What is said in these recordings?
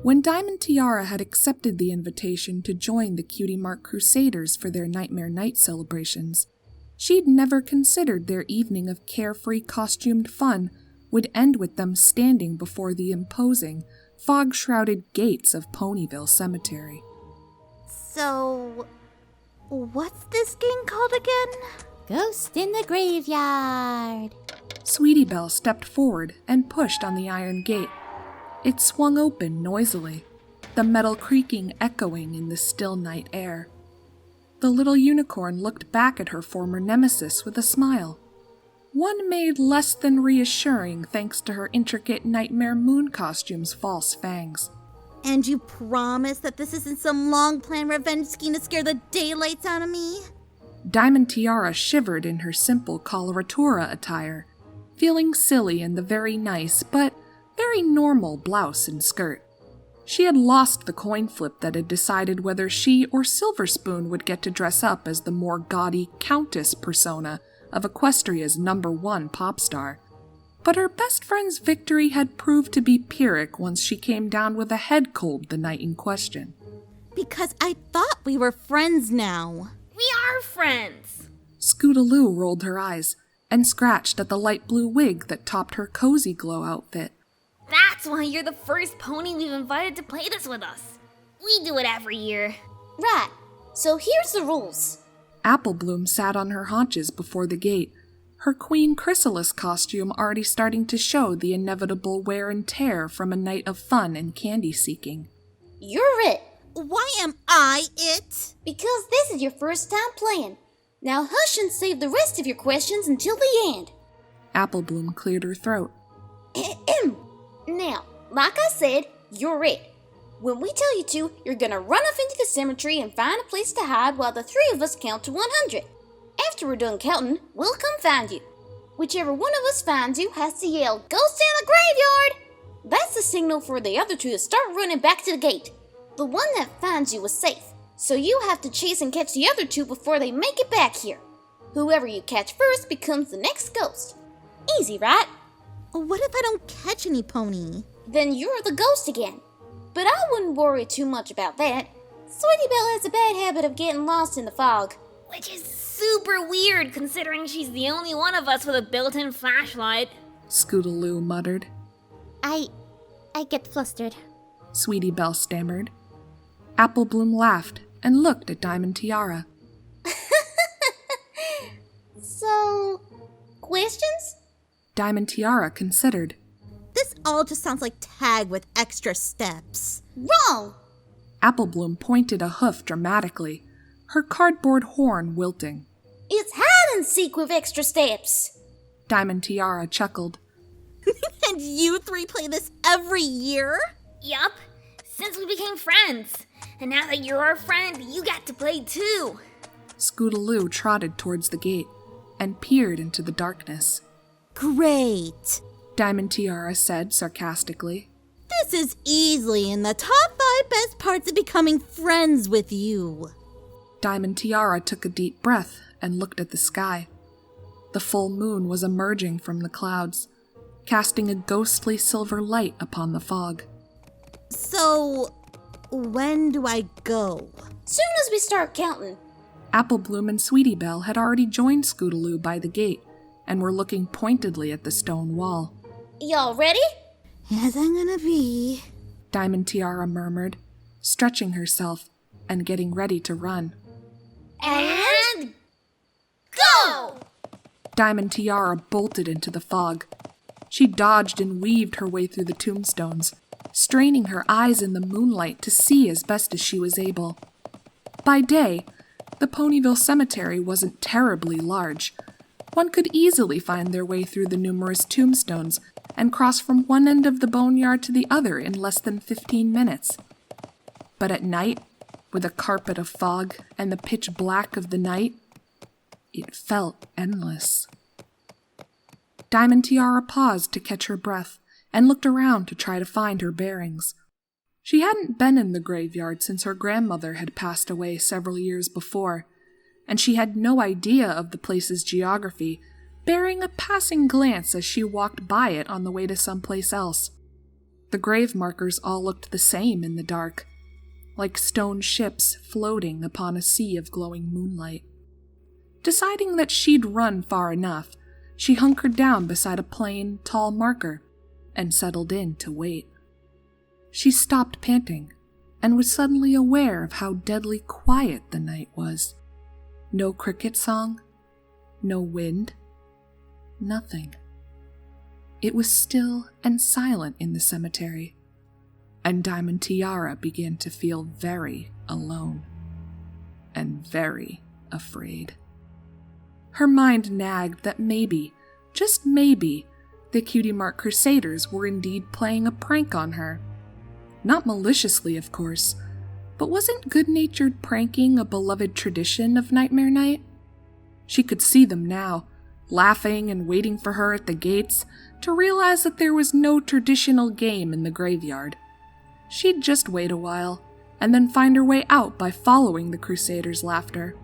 When Diamond Tiara had accepted the invitation to join the Cutie Mark Crusaders for their Nightmare Night celebrations, she'd never considered their evening of carefree costumed fun would end with them standing before the imposing, fog-shrouded gates of Ponyville Cemetery. So, what's this game called again? Ghost in the Graveyard. Sweetie Belle stepped forward and pushed on the iron gate. It swung open noisily, the metal creaking echoing in the still night air. The little unicorn looked back at her former nemesis with a smile, one made less than reassuring thanks to her intricate nightmare moon costume's false fangs. And you promise that this isn't some long-planned revenge scheme to scare the daylights out of me? Diamond Tiara shivered in her simple coloratura attire, feeling silly in the very nice but very normal blouse and skirt. She had lost the coin flip that had decided whether she or Silver Spoon would get to dress up as the more gaudy Countess persona of Equestria's #1 pop star. But her best friend's victory had proved to be Pyrrhic once she came down with a head cold the night in question. Because I thought we were friends now. We are friends! Scootaloo rolled her eyes and scratched at the light blue wig that topped her cozy glow outfit. That's why you're the first pony we've invited to play this with us. We do it every year. Right, so here's the rules. Apple Bloom sat on her haunches before the gate, her Queen Chrysalis costume already starting to show the inevitable wear and tear from a night of fun and candy seeking. You're it. Why am I it? Because this is your first time playing. Now hush and save the rest of your questions until the end. Apple Bloom cleared her throat. Now, like I said, you're it. When we tell you to, you're gonna run off into the cemetery and find a place to hide while the three of us count to 100. After we're done counting, we'll come find you. Whichever one of us finds you has to yell, "Ghost in the graveyard!" That's the signal for the other two to start running back to the gate. The one that finds you is safe, so you have to chase and catch the other two before they make it back here. Whoever you catch first becomes the next ghost. Easy, right? What if I don't catch any pony? Then you're the ghost again. But I wouldn't worry too much about that. Sweetie Belle has a bad habit of getting lost in the fog. Which is super weird considering she's the only one of us with a built-in flashlight. Scootaloo muttered. I get flustered. Sweetie Belle stammered. Apple Bloom laughed and looked at Diamond Tiara. So, questions? Diamond Tiara considered. This all just sounds like tag with extra steps. Wrong! Apple Bloom pointed a hoof dramatically, her cardboard horn wilting. It's hide and seek with extra steps. Diamond Tiara chuckled. And you three play this every year? Yup, since we became friends. And now that you're our friend, you got to play too. Scootaloo trotted towards the gate and peered into the darkness. Great. Diamond Tiara said sarcastically. This is easily in the top 5 best parts of becoming friends with you. Diamond Tiara took a deep breath and looked at the sky. The full moon was emerging from the clouds, casting a ghostly silver light upon the fog. So, when do I go? Soon as we start counting. Apple Bloom and Sweetie Belle had already joined Scootaloo by the gate and were looking pointedly at the stone wall. Y'all ready? Yes, I'm gonna be. Diamond Tiara murmured, stretching herself and getting ready to run. And go! Diamond Tiara bolted into the fog. She dodged and weaved her way through the tombstones, straining her eyes in the moonlight to see as best as she was able. By day, the Ponyville Cemetery wasn't terribly large. One could easily find their way through the numerous tombstones and cross from one end of the boneyard to the other in less than 15 minutes. But at night, with a carpet of fog and the pitch black of the night, it felt endless. Diamond Tiara paused to catch her breath and looked around to try to find her bearings. She hadn't been in the graveyard since her grandmother had passed away several years before, and she had no idea of the place's geography, bearing a passing glance as she walked by it on the way to someplace else. The grave markers all looked the same in the dark, like stone ships floating upon a sea of glowing moonlight. Deciding that she'd run far enough, she hunkered down beside a plain, tall marker and settled in to wait. She stopped panting and was suddenly aware of how deadly quiet the night was. No cricket song, no wind, nothing. It was still and silent in the cemetery, and Diamond Tiara began to feel very alone and very afraid. Her mind nagged that maybe, just maybe, the Cutie Mark Crusaders were indeed playing a prank on her. Not maliciously, of course, but wasn't good-natured pranking a beloved tradition of Nightmare Night? She could see them now, laughing and waiting for her at the gates, to realize that there was no traditional game in the graveyard. She'd just wait a while, and then find her way out by following the Crusaders' laughter.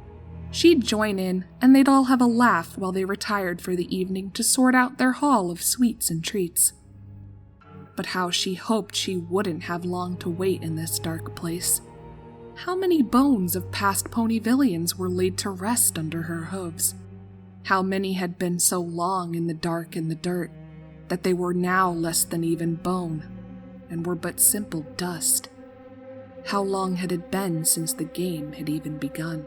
She'd join in, and they'd all have a laugh while they retired for the evening to sort out their haul of sweets and treats. But how she hoped she wouldn't have long to wait in this dark place. How many bones of past Ponyvillians were laid to rest under her hooves? How many had been so long in the dark and the dirt that they were now less than even bone, and were but simple dust? How long had it been since the game had even begun?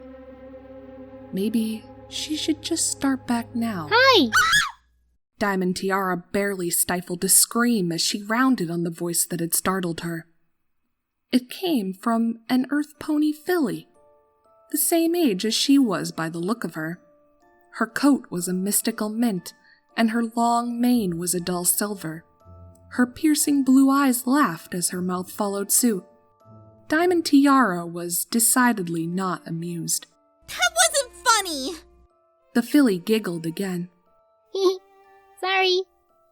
Maybe she should just start back now. Hi! Diamond Tiara barely stifled a scream as she rounded on the voice that had startled her. It came from an Earth Pony filly, the same age as she was by the look of her. Her coat was a mystical mint, and her long mane was a dull silver. Her piercing blue eyes laughed as her mouth followed suit. Diamond Tiara was decidedly not amused. That wasn't funny! The filly giggled again. Sorry.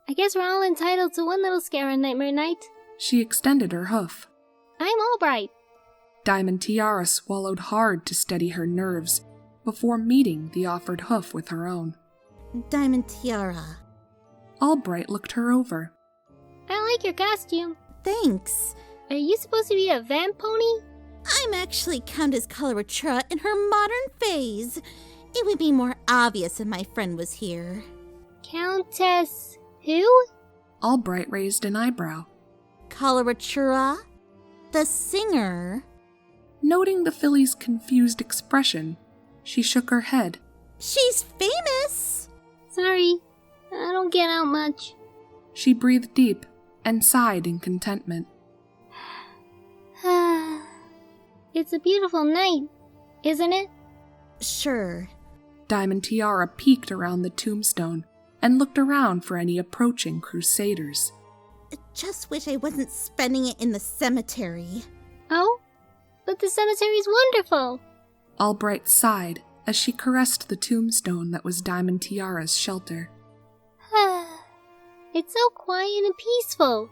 I guess we're all entitled to one little scare on Nightmare Night. She extended her hoof. I'm Albright. Diamond Tiara swallowed hard to steady her nerves before meeting the offered hoof with her own. Diamond Tiara. Albright looked her over. I like your costume. Thanks. Are you supposed to be a vamp pony? I'm actually Countess Coloratura in her modern phase. It would be more obvious if my friend was here. Countess who? Albright raised an eyebrow. Coloratura? The singer? Noting the filly's confused expression, she shook her head. She's famous! Sorry, I don't get out much. She breathed deep and sighed in contentment. It's a beautiful night, isn't it? Sure. Diamond Tiara peeked around the tombstone and looked around for any approaching crusaders. I just wish I wasn't spending it in the cemetery. Oh? But the cemetery's wonderful! Albright sighed as she caressed the tombstone that was Diamond Tiara's shelter. It's so quiet and peaceful.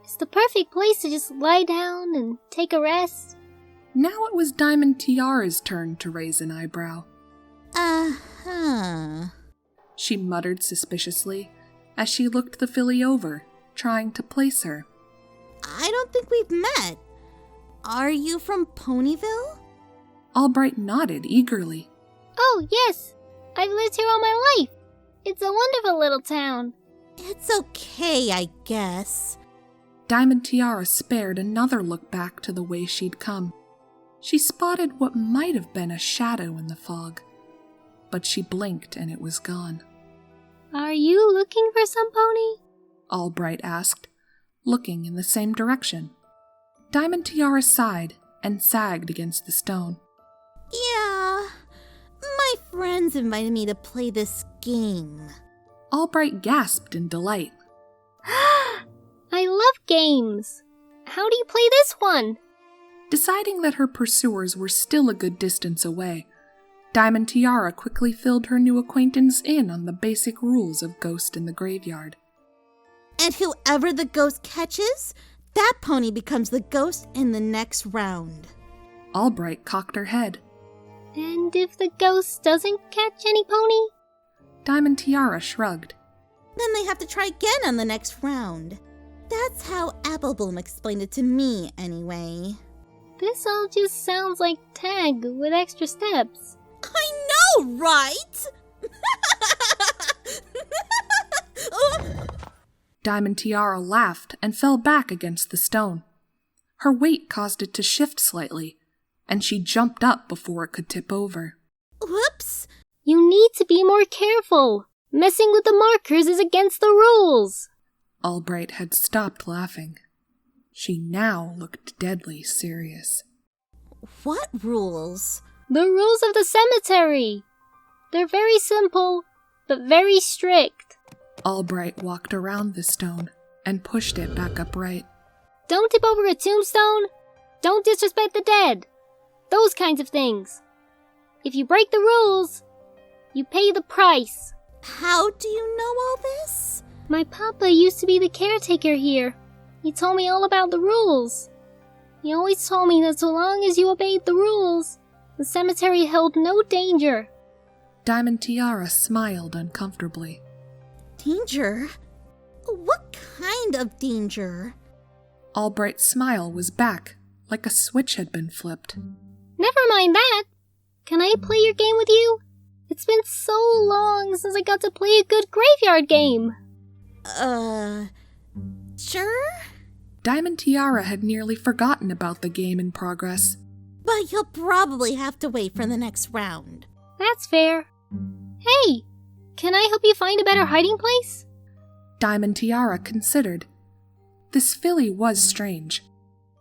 It's the perfect place to just lie down and take a rest. Now it was Diamond Tiara's turn to raise an eyebrow. Uh-huh. She muttered suspiciously as she looked the filly over, trying to place her. I don't think we've met. Are you from Ponyville? Albright nodded eagerly. Oh, yes. I've lived here all my life. It's a wonderful little town. It's okay, I guess. Diamond Tiara spared another look back to the way she'd come. She spotted what might have been a shadow in the fog, but she blinked and it was gone. Are you looking for some pony? Albright asked, looking in the same direction. Diamond Tiara sighed and sagged against the stone. Yeah, my friends invited me to play this game. Albright gasped in delight. I love games. How do you play this one? Deciding that her pursuers were still a good distance away, Diamond Tiara quickly filled her new acquaintance in on the basic rules of Ghost in the Graveyard. And whoever the ghost catches, that pony becomes the ghost in the next round. Albright cocked her head. And if the ghost doesn't catch any pony? Diamond Tiara shrugged. Then they have to try again on the next round. That's how Applebloom explained it to me, anyway. This all just sounds like tag with extra steps. I know, right? Diamond Tiara laughed and fell back against the stone. Her weight caused it to shift slightly, and she jumped up before it could tip over. Whoops! You need to be more careful. Messing with the markers is against the rules. Albright had stopped laughing. She now looked deadly serious. What rules? The rules of the cemetery. They're very simple, but very strict. Albright walked around the stone and pushed it back upright. Don't tip over a tombstone. Don't disrespect the dead. Those kinds of things. If you break the rules, you pay the price. How do you know all this? My papa used to be the caretaker here. He told me all about the rules. He always told me that so long as you obeyed the rules, the cemetery held no danger. Diamond Tiara smiled uncomfortably. Danger? What kind of danger? Albright's smile was back, like a switch had been flipped. Never mind that. Can I play your game with you? It's been so long since I got to play a good graveyard game. Sure? Diamond Tiara had nearly forgotten about the game in progress. But you'll probably have to wait for the next round. That's fair. Hey, can I help you find a better hiding place? Diamond Tiara considered. This filly was strange,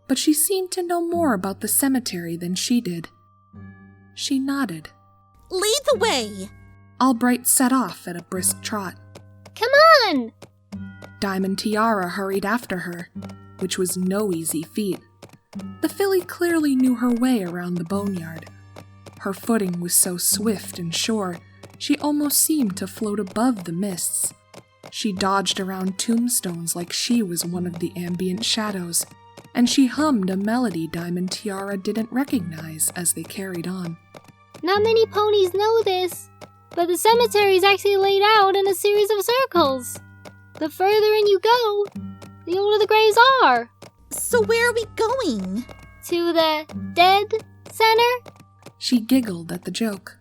but she seemed to know more about the cemetery than she did. She nodded. Lead the way! Albright set off at a brisk trot. Come on! Diamond Tiara hurried after her, which was no easy feat. The filly clearly knew her way around the boneyard. Her footing was so swift and sure, she almost seemed to float above the mists. She dodged around tombstones like she was one of the ambient shadows, and she hummed a melody Diamond Tiara didn't recognize as they carried on. Not many ponies know this, but the cemetery is actually laid out in a series of circles. The further in you go, the older the graves are. So where are we going? To the dead center? She giggled at the joke.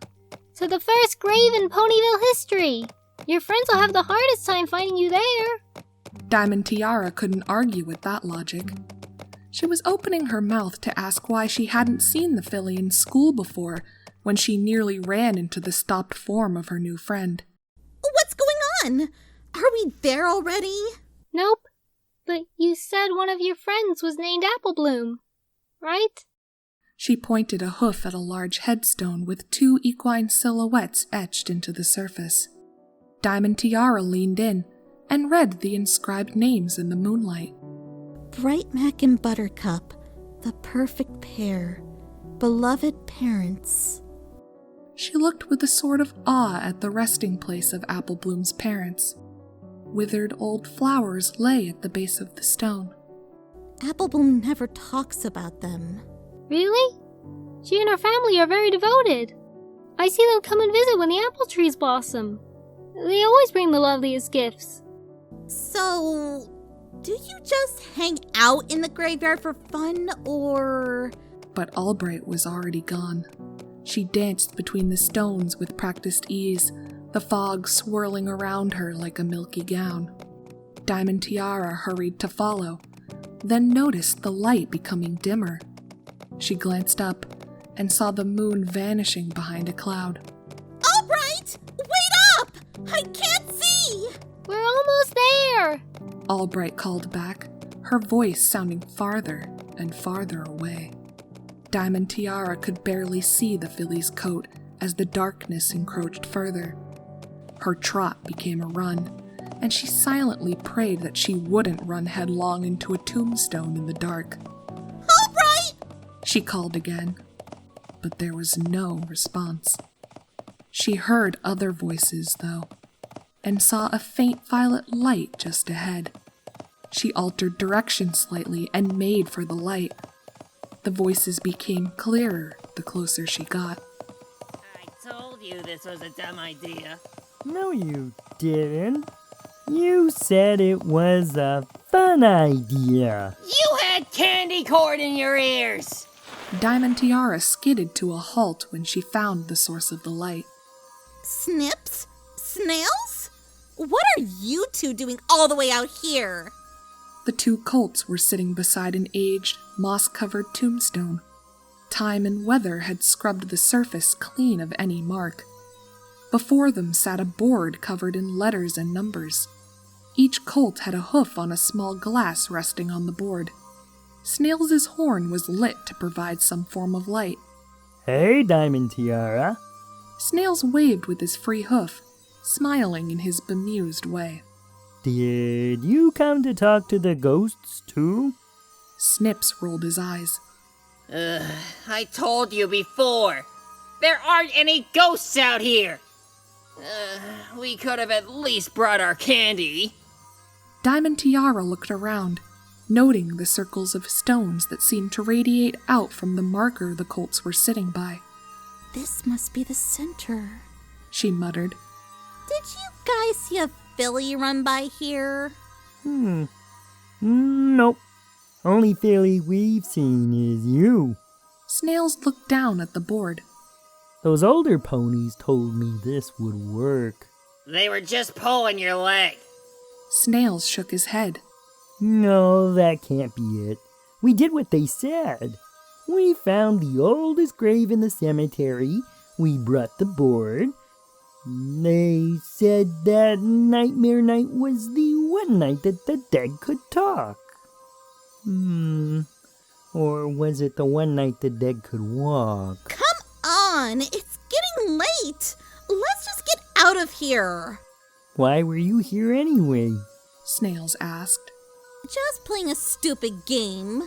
To the first grave in Ponyville history. Your friends will have the hardest time finding you there. Diamond Tiara couldn't argue with that logic. She was opening her mouth to ask why she hadn't seen the filly in school before, when she nearly ran into the stopped form of her new friend. What's going on? Are we there already? Nope. But you said one of your friends was named Applebloom, right? She pointed a hoof at a large headstone with two equine silhouettes etched into the surface. Diamond Tiara leaned in and read the inscribed names in the moonlight. Bright Mac and Buttercup, the perfect pair, beloved parents. She looked with a sort of awe at the resting place of Applebloom's parents. Withered old flowers lay at the base of the stone. Applebloom never talks about them. Really? She and her family are very devoted. I see them come and visit when the apple trees blossom. They always bring the loveliest gifts. So, do you just hang out in the graveyard for fun, or...? But Albright was already gone. She danced between the stones with practiced ease, the fog swirling around her like a milky gown. Diamond Tiara hurried to follow, then noticed the light becoming dimmer. She glanced up and saw the moon vanishing behind a cloud. Albright! Wait up! I can't see! We're almost there! Albright called back, her voice sounding farther and farther away. Diamond Tiara could barely see the filly's coat as the darkness encroached further. Her trot became a run, and she silently prayed that she wouldn't run headlong into a tombstone in the dark. Albright! She called again, but there was no response. She heard other voices, though, and saw a faint violet light just ahead. She altered direction slightly and made for the light. The voices became clearer the closer she got. I told you this was a dumb idea. No, you didn't. You said it was a fun idea. You had candy corn in your ears! Diamond Tiara skidded to a halt when she found the source of the light. Snips? Snails? What are you two doing all the way out here? The two colts were sitting beside an aged, moss-covered tombstone. Time and weather had scrubbed the surface clean of any mark. Before them sat a board covered in letters and numbers. Each colt had a hoof on a small glass resting on the board. Snails' horn was lit to provide some form of light. Hey, Diamond Tiara. Snails waved with his free hoof, smiling in his bemused way. Did you come to talk to the ghosts, too? Snips rolled his eyes. I told you before. There aren't any ghosts out here. We could have at least brought our candy. Diamond Tiara looked around, noting the circles of stones that seemed to radiate out from the marker the colts were sitting by. This must be the center, she muttered. Did you guys see a filly run by here? Nope. Only filly we've seen is you. Snails looked down at the board. Those older ponies told me this would work. They were just pulling your leg. Snails shook his head. No, that can't be it. We did what they said. We found the oldest grave in the cemetery. We brought the board. They said that Nightmare Night was the one night that the dead could talk. Or was it the one night the dead could walk? Come on! It's getting late! Let's just get out of here! Why were you here anyway? Snails asked. Just playing a stupid game.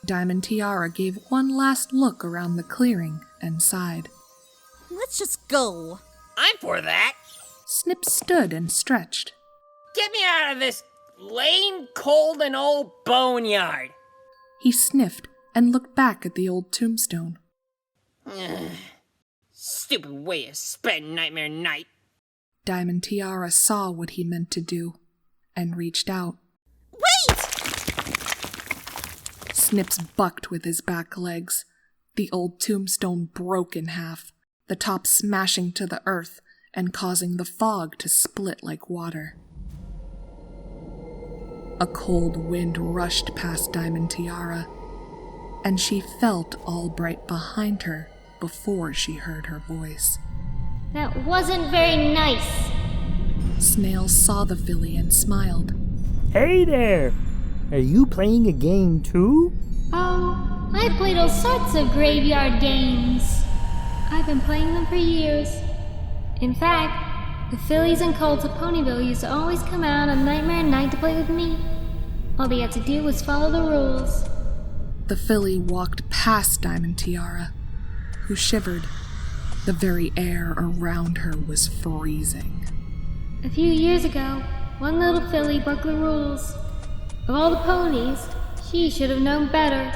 Diamond Tiara gave one last look around the clearing and sighed. Let's just go. I'm for that. Snip stood and stretched. Get me out of this lame, cold, and old boneyard. He sniffed and looked back at the old tombstone. Stupid way to spend Nightmare Night. Diamond Tiara saw what he meant to do and reached out. Wait! Snips bucked with his back legs. The old tombstone broke in half, the top smashing to the earth and causing the fog to split like water. A cold wind rushed past Diamond Tiara, and she felt Albright behind her before she heard her voice. That wasn't very nice. Snails saw the filly and smiled. Hey there! Are you playing a game too? Oh, I played all sorts of graveyard games. I've been playing them for years. In fact, the fillies and colts of Ponyville used to always come out on Nightmare Night to play with me. All they had to do was follow the rules. The filly walked past Diamond Tiara, who shivered. The very air around her was freezing. A few years ago, one little filly broke the rules. Of all the ponies, she should have known better.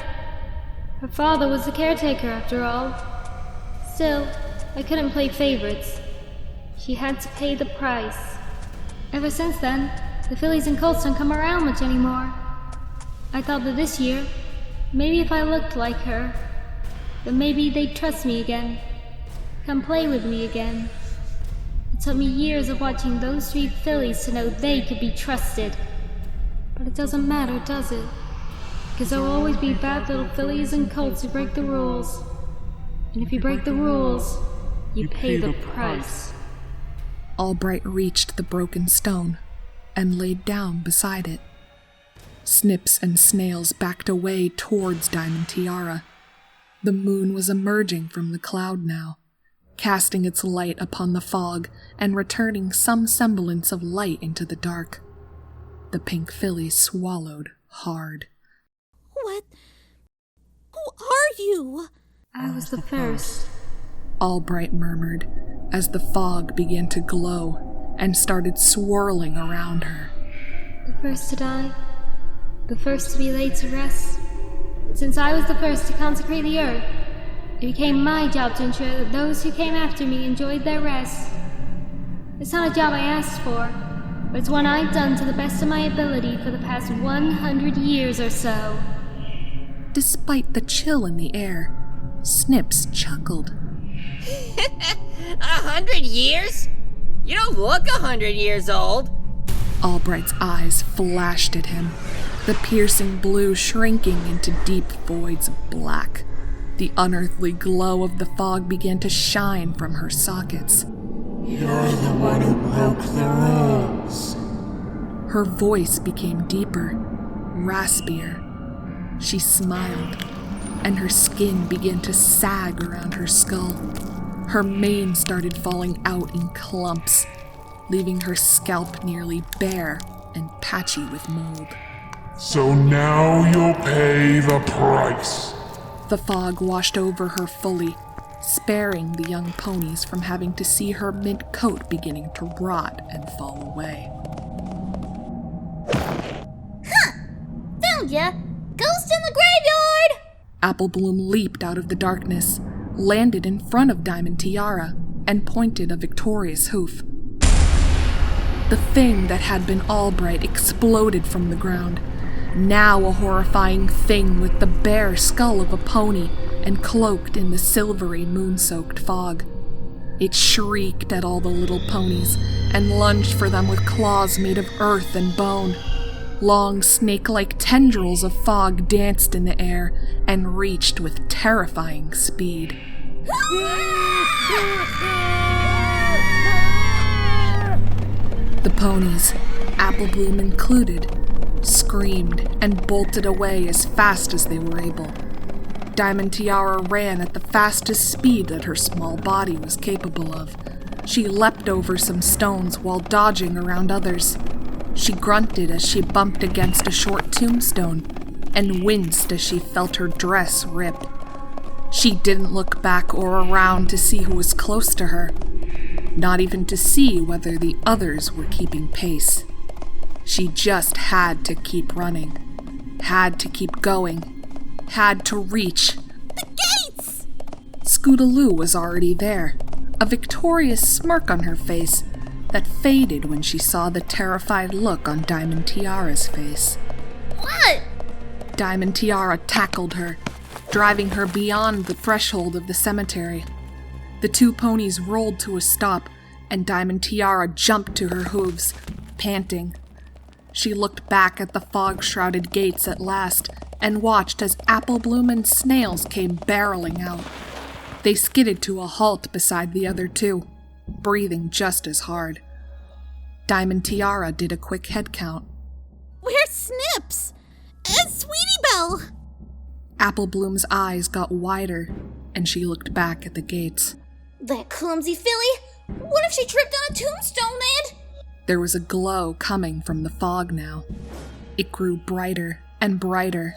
Her father was the caretaker, after all. Still, I couldn't play favorites. She had to pay the price. Ever since then, the fillies and colts don't come around much anymore. I thought that this year, maybe if I looked like her, then maybe they'd trust me again. Come play with me again. It took me years of watching those 3 fillies to know they could be trusted. But it doesn't matter, does it? Because there will always be bad little fillies and colts who break the rules. And if you break the rules, you pay the price. Albright reached the broken stone and laid down beside it. Snips and Snails backed away towards Diamond Tiara. The moon was emerging from the cloud now, casting its light upon the fog and returning some semblance of light into the dark. The pink filly swallowed hard. What? Who are you? I was the first. Albright murmured as the fog began to glow and started swirling around her. The first to die. The first to be laid to rest. Since I was the first to consecrate the earth, it became my job to ensure that those who came after me enjoyed their rest. It's not a job I asked for, It's one I've done to the best of my ability for the past 100 years or so. Despite the chill in the air, Snips chuckled. 100 years? You don't look 100 years old. Albright's eyes flashed at him, the piercing blue shrinking into deep voids of black. The unearthly glow of the fog began to shine from her sockets. You're the one who broke the rules. Her voice became deeper, raspier. She smiled, and her skin began to sag around her skull. Her mane started falling out in clumps, leaving her scalp nearly bare and patchy with mold. So now you'll pay the price. The fog washed over her fully, sparing the young ponies from having to see her mint coat beginning to rot and fall away. Found ya! Ghost in the graveyard! Applebloom leaped out of the darkness, landed in front of Diamond Tiara, and pointed a victorious hoof. The thing that had been Albright exploded from the ground, now a horrifying thing with the bare skull of a pony and cloaked in the silvery moon-soaked fog. It shrieked at all the little ponies and lunged for them with claws made of earth and bone. Long snake-like tendrils of fog danced in the air and reached with terrifying speed. The ponies, Applebloom included, screamed and bolted away as fast as they were able. Diamond Tiara ran at the fastest speed that her small body was capable of. She leapt over some stones while dodging around others. She grunted as she bumped against a short tombstone and winced as she felt her dress rip. She didn't look back or around to see who was close to her, not even to see whether the others were keeping pace. She just had to keep running, had to keep going, had to reach. The gates! Scootaloo was already there, a victorious smirk on her face that faded when she saw the terrified look on Diamond Tiara's face. What? Diamond Tiara tackled her, driving her beyond the threshold of the cemetery. The two ponies rolled to a stop, and Diamond Tiara jumped to her hooves, panting. She looked back at the fog-shrouded gates at last and watched as Applebloom and Snails came barreling out. They skidded to a halt beside the other two, breathing just as hard. Diamond Tiara did a quick head count. Where's Snips? And Sweetie Belle? Applebloom's eyes got wider, and she looked back at the gates. That clumsy filly! What if she tripped on a tombstone, Ed? There was a glow coming from the fog now. It grew brighter and brighter,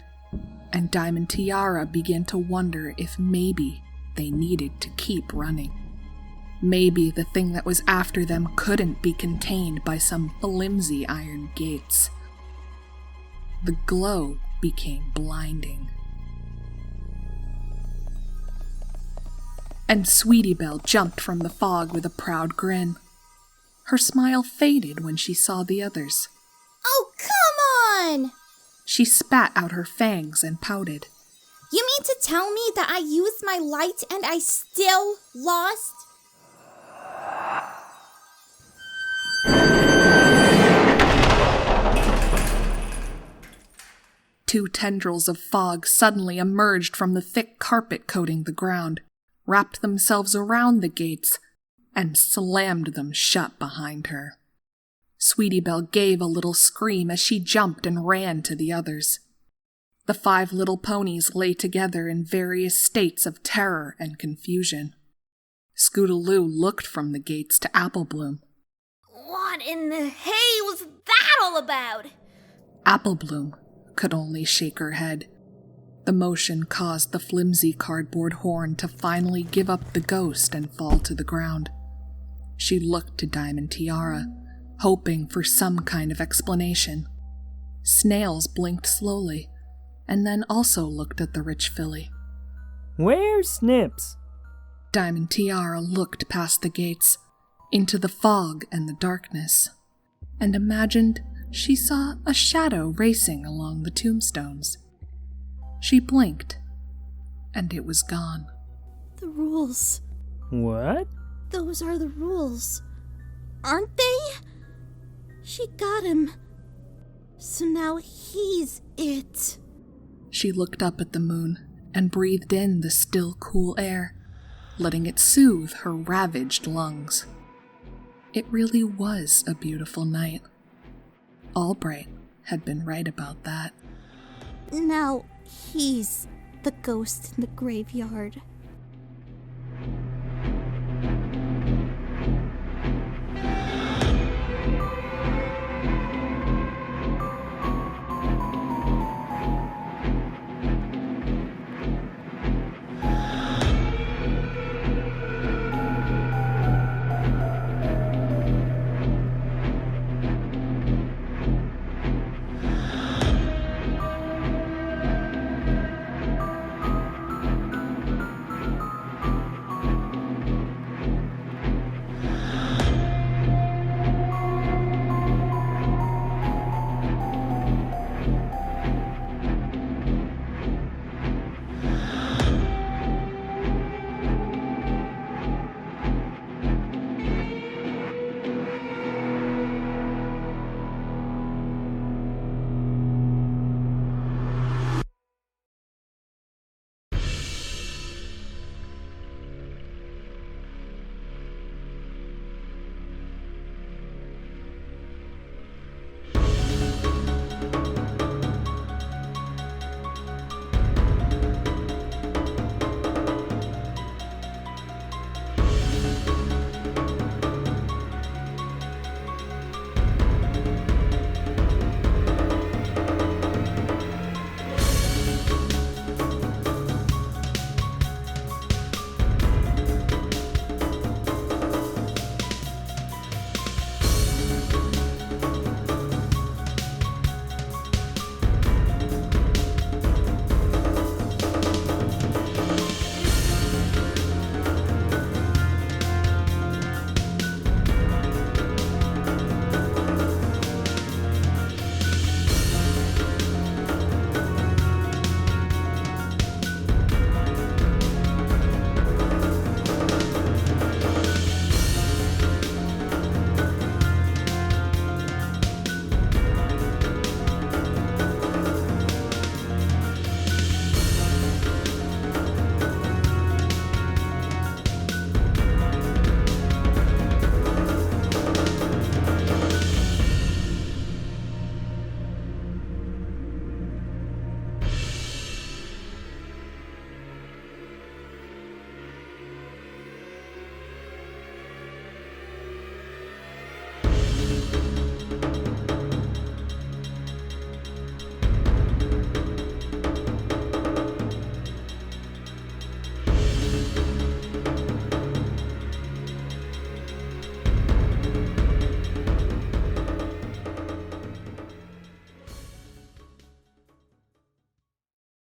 and Diamond Tiara began to wonder if maybe they needed to keep running. Maybe the thing that was after them couldn't be contained by some flimsy iron gates. The glow became blinding. And Sweetie Belle jumped from the fog with a proud grin. Her smile faded when she saw the others. Oh, come on! She spat out her fangs and pouted. You mean to tell me that I used my light and I still lost? Two tendrils of fog suddenly emerged from the thick carpet coating the ground, wrapped themselves around the gates, and slammed them shut behind her. Sweetie Belle gave a little scream as she jumped and ran to the others. The 5 little ponies lay together in various states of terror and confusion. Scootaloo looked from the gates to Applebloom. What in the hay was that all about? Applebloom could only shake her head. The motion caused the flimsy cardboard horn to finally give up the ghost and fall to the ground. She looked to Diamond Tiara, hoping for some kind of explanation. Snails blinked slowly, and then also looked at the rich filly. Where's Snips? Diamond Tiara looked past the gates, into the fog and the darkness. and imagined she saw a shadow racing along the tombstones. She blinked, and it was gone. The rules. What? Those are the rules. Aren't they? She got him. So now he's it. She looked up at the moon and breathed in the still cool air, letting it soothe her ravaged lungs. It really was a beautiful night. Albright had been right about that. Now he's the ghost in the graveyard.